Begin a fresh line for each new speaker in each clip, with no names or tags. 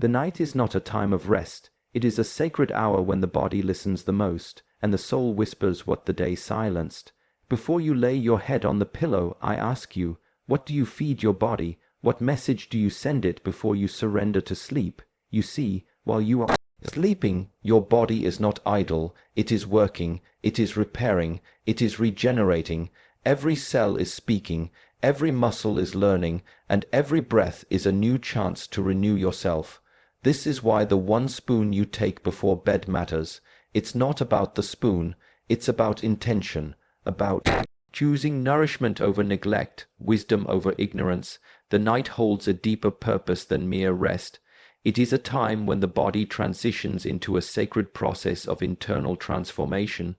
The night is not a time of rest. It is a sacred hour when the body listens the most, and the soul whispers what the day silenced. Before you lay your head on the pillow, I ask you, what do you feed your body? What message do you send it before you surrender to sleep? You see, while you are sleeping, your body is not idle. It is working, it is repairing, it is regenerating. Every cell is speaking, every muscle is learning, and every breath is a new chance to renew yourself. This is why the one spoon you take before bed matters. It's not about the spoon, it's about intention, about choosing nourishment over neglect, wisdom over ignorance. The night holds a deeper purpose than mere rest. It is a time when the body transitions into a sacred process of internal transformation.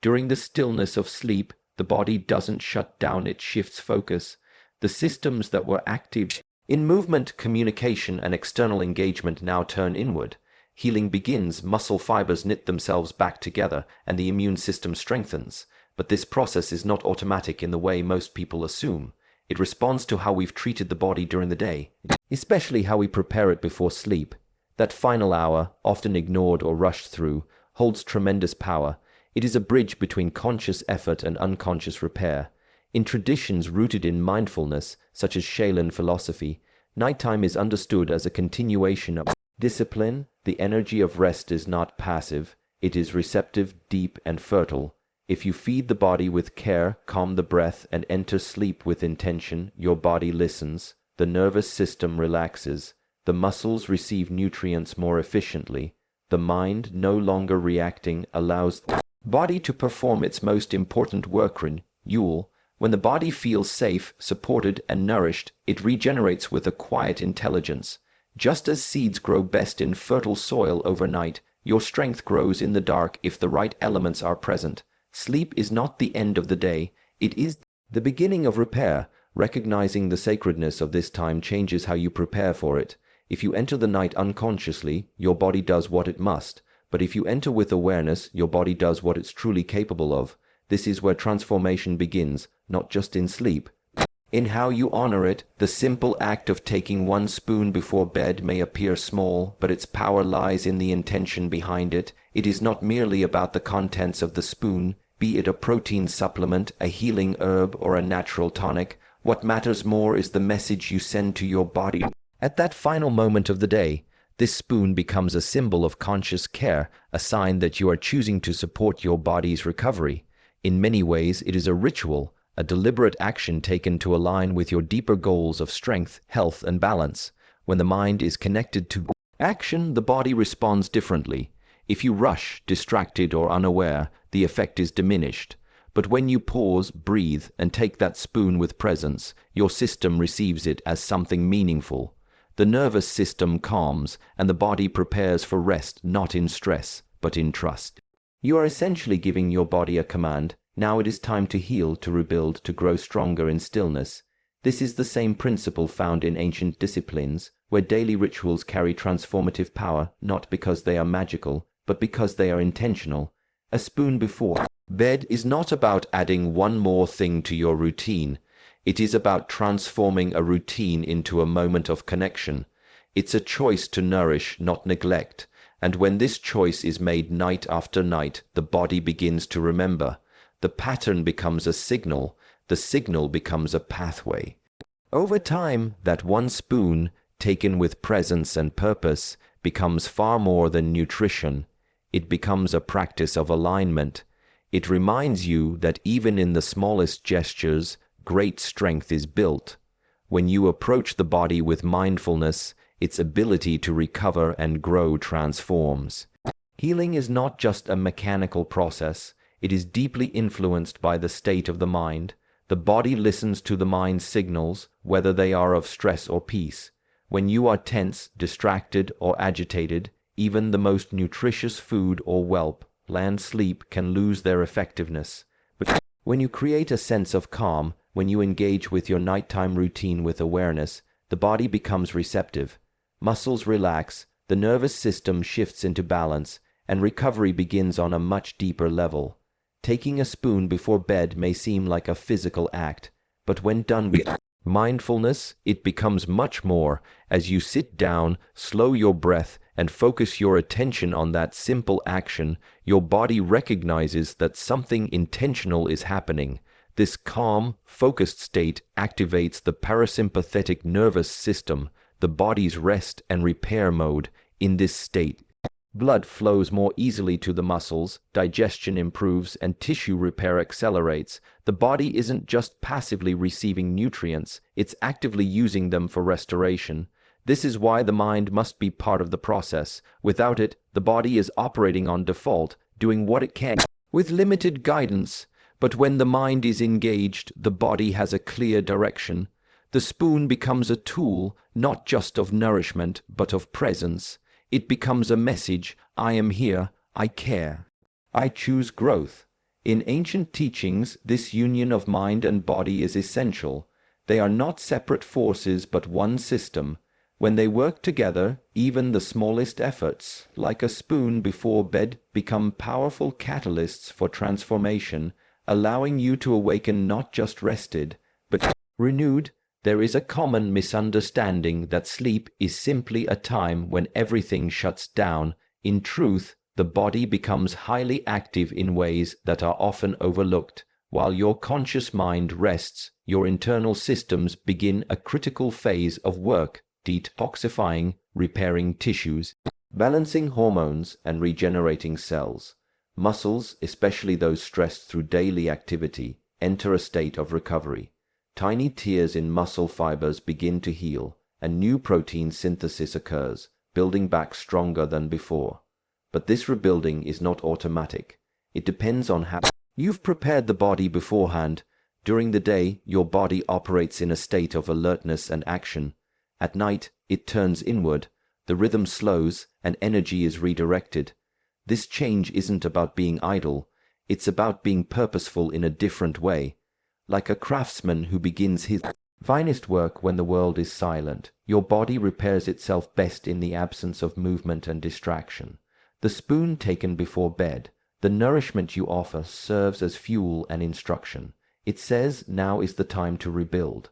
During the stillness of sleep, the body doesn't shut down, it shifts focus. The systems that were active in movement, communication, and external engagement now turn inward. Healing begins, muscle fibers knit themselves back together, and the immune system strengthens. But this process is not automatic in the way most people assume. It responds to how we've treated the body during the day, especially how we prepare it before sleep. That final hour, often ignored or rushed through, holds tremendous power. It is a bridge between conscious effort and unconscious repair. In traditions rooted in mindfulness, such as Shaolin philosophy, nighttime is understood as a continuation of discipline. The energy of rest is not passive, it is receptive, deep, and fertile. If you feed the body with care, calm the breath, and enter sleep with intention, your body listens, the nervous system relaxes, the muscles receive nutrients more efficiently, the mind, no longer reacting, allows the body to perform its most important work renewal. When the body feels safe, supported, and nourished, it regenerates with a quiet intelligence. Just as seeds grow best in fertile soil overnight, your strength grows in the dark if the right elements are present. Sleep is not the end of the day, it is the beginning of repair. Recognizing the sacredness of this time changes how you prepare for it. If you enter the night unconsciously, your body does what it must. But if you enter with awareness, your body does what it's truly capable of. This is where transformation begins, not just in sleep, in how you honor it. The simple act of taking one spoon before bed may appear small, but its power lies in the intention behind it. It is not merely about the contents of the spoon, be it a protein supplement, a healing herb, or a natural tonic. What matters more is the message you send to your body. At that final moment of the day, this spoon becomes a symbol of conscious care, a sign that you are choosing to support your body's recovery. In many ways, it is a ritual, a deliberate action taken to align with your deeper goals of strength, health, and balance. When the mind is connected to action, the body responds differently. If you rush, distracted, or unaware, the effect is diminished. But when you pause, breathe, and take that spoon with presence, your system receives it as something meaningful. The nervous system calms, and the body prepares for rest, not in stress, but in trust. You are essentially giving your body a command. Now it is time to heal, to rebuild, to grow stronger in stillness. This is the same principle found in ancient disciplines, where daily rituals carry transformative power, not because they are magical, but because they are intentional. A spoon before bed is not about adding one more thing to your routine. It is about transforming a routine into a moment of connection. It's a choice to nourish, not neglect. And when this choice is made night after night, the body begins to remember. The pattern becomes a signal. The signal becomes a pathway. Over time, that one spoon, taken with presence and purpose, becomes far more than nutrition. It becomes a practice of alignment. It reminds you that even in the smallest gestures, great strength is built. When you approach the body with mindfulness, its ability to recover and grow transforms. Healing is not just a mechanical process. It is deeply influenced by the state of the mind. The body listens to the mind's signals, whether they are of stress or peace. When you are tense, distracted, or agitated, even the most nutritious food or well-planned sleep can lose their effectiveness. But when you create a sense of calm, when you engage with your nighttime routine with awareness, the body becomes receptive. Muscles relax, the nervous system shifts into balance, and recovery begins on a much deeper level. Taking a spoon before bed may seem like a physical act, but when done with Mindfulness, it becomes much more. As you sit down, slow your breath, and focus your attention on that simple action, your body recognizes that something intentional is happening. This calm, focused state activates the parasympathetic nervous system, the body's rest and repair mode. In this state, blood flows more easily to the muscles, digestion improves, and tissue repair accelerates. The body isn't just passively receiving nutrients, it's actively using them for restoration. This is why the mind must be part of the process. Without it, the body is operating on default, doing what it can, with limited guidance. But when the mind is engaged, the body has a clear direction. The spoon becomes a tool, not just of nourishment, but of presence. It becomes a message: I am here, I care, I choose growth. In ancient teachings, this union of mind and body is essential. They are not separate forces but one system. When they work together, even the smallest efforts, like a spoon before bed, become powerful catalysts for transformation, allowing you to awaken not just rested, but renewed. There is a common misunderstanding that sleep is simply a time when everything shuts down. In truth, the body becomes highly active in ways that are often overlooked. While your conscious mind rests, your internal systems begin a critical phase of work, detoxifying, repairing tissues, balancing hormones, and regenerating cells. Muscles, especially those stressed through daily activity, enter a state of recovery. Tiny tears in muscle fibers begin to heal, and new protein synthesis occurs, building back stronger than before. But this rebuilding is not automatic. It depends on how you've prepared the body beforehand. During the day, your body operates in a state of alertness and action. At night, it turns inward, the rhythm slows, and energy is redirected. This change isn't about being idle, it's about being purposeful in a different way. Like a craftsman who begins his finest work when the world is silent, your body repairs itself best in the absence of movement and distraction. The spoon taken before bed, the nourishment you offer, serves as fuel and instruction. It says, now is the time to rebuild.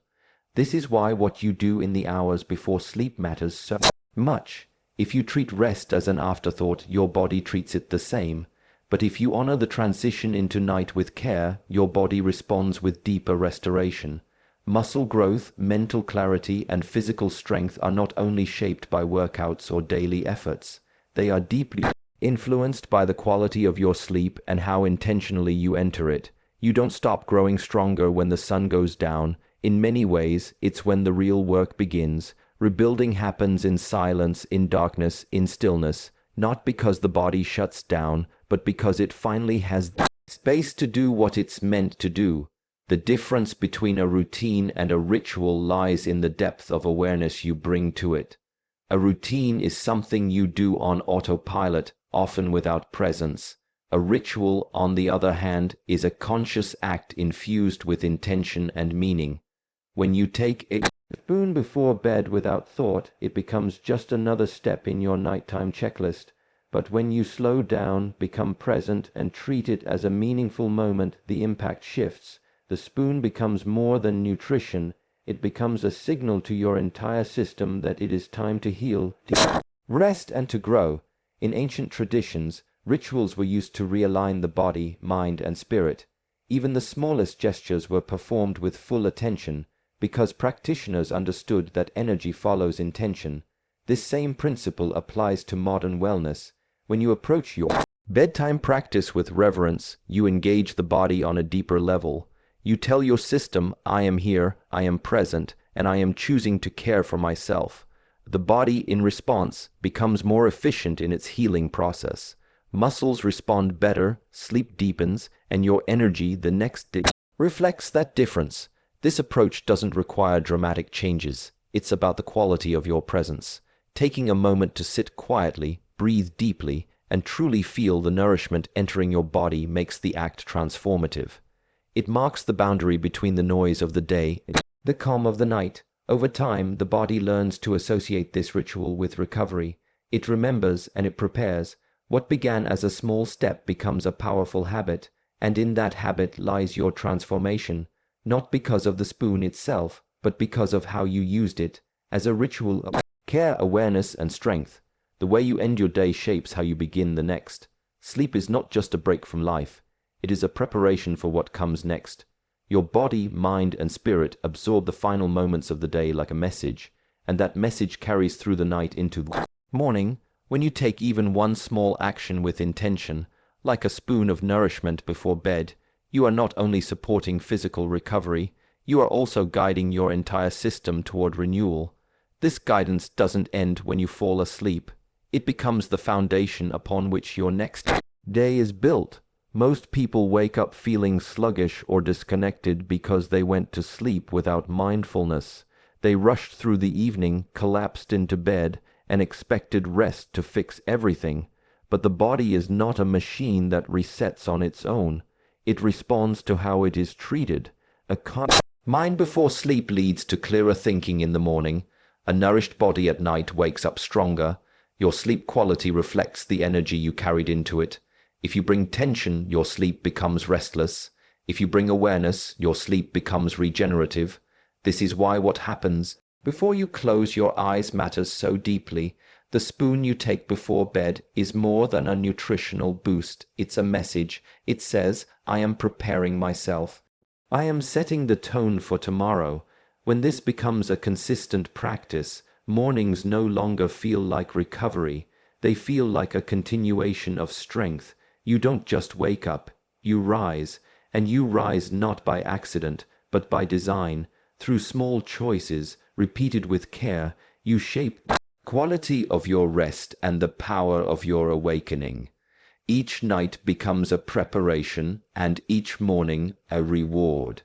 This is why what you do in the hours before sleep matters so much. If you treat rest as an afterthought, your body treats it the same. But if you honor the transition into night with care, your body responds with deeper restoration. Muscle growth, mental clarity, and physical strength are not only shaped by workouts or daily efforts. They are deeply influenced by the quality of your sleep and how intentionally you enter it. You don't stop growing stronger when the sun goes down. In many ways, it's when the real work begins. Rebuilding happens in silence, in darkness, in stillness, not because the body shuts down, but because it finally has space to do what it's meant to do. The difference between a routine and a ritual lies in the depth of awareness you bring to it. A routine is something you do on autopilot, often without presence. A ritual, on the other hand, is a conscious act infused with intention and meaning. When you take a spoon before bed without thought, it becomes just another step in your nighttime checklist. But when you slow down, become present, and treat it as a meaningful moment, the impact shifts. The spoon becomes more than nutrition. It becomes a signal to your entire system that it is time to heal, to rest, and to grow. In ancient traditions, rituals were used to realign the body, mind, and spirit. Even the smallest gestures were performed with full attention, because practitioners understood that energy follows intention. This same principle applies to modern wellness. When you approach your bedtime practice with reverence, you engage the body on a deeper level. You tell your system, I am here, I am present, and I am choosing to care for myself. The body, in response, becomes more efficient in its healing process. Muscles respond better, sleep deepens, and your energy the next day reflects that difference. This approach doesn't require dramatic changes. It's about the quality of your presence. Taking a moment to sit quietly, breathe deeply, and truly feel the nourishment entering your body makes the act transformative. It marks the boundary between the noise of the day and the calm of the night. Over time, the body learns to associate this ritual with recovery. It remembers and it prepares. What began as a small step becomes a powerful habit, and in that habit lies your transformation, not because of the spoon itself, but because of how you used it as a ritual of care, awareness, and strength. The way you end your day shapes how you begin the next. Sleep is not just a break from life. It is a preparation for what comes next. Your body, mind, and spirit absorb the final moments of the day like a message, and that message carries through the night into the morning. When you take even one small action with intention, like a spoon of nourishment before bed, you are not only supporting physical recovery, you are also guiding your entire system toward renewal. This guidance doesn't end when you fall asleep. It becomes the foundation upon which your next day is built. Most people wake up feeling sluggish or disconnected because they went to sleep without mindfulness. They rushed through the evening, collapsed into bed, and expected rest to fix everything. But the body is not a machine that resets on its own. It responds to how it is treated. A mind before sleep leads to clearer thinking in the morning. A nourished body at night wakes up stronger. Your sleep quality reflects the energy you carried into it. If you bring tension, your sleep becomes restless. If you bring awareness, your sleep becomes regenerative. This is why what happens before you close your eyes matters so deeply. The spoon you take before bed is more than a nutritional boost. It's a message. It says, I am preparing myself. I am setting the tone for tomorrow. When this becomes a consistent practice, mornings no longer feel like recovery. They feel like a continuation of strength. You don't just wake up, you rise. And you rise not by accident, but by design. Through small choices, repeated with care, you shape the quality of your rest and the power of your awakening. Each night becomes a preparation, and each morning a reward.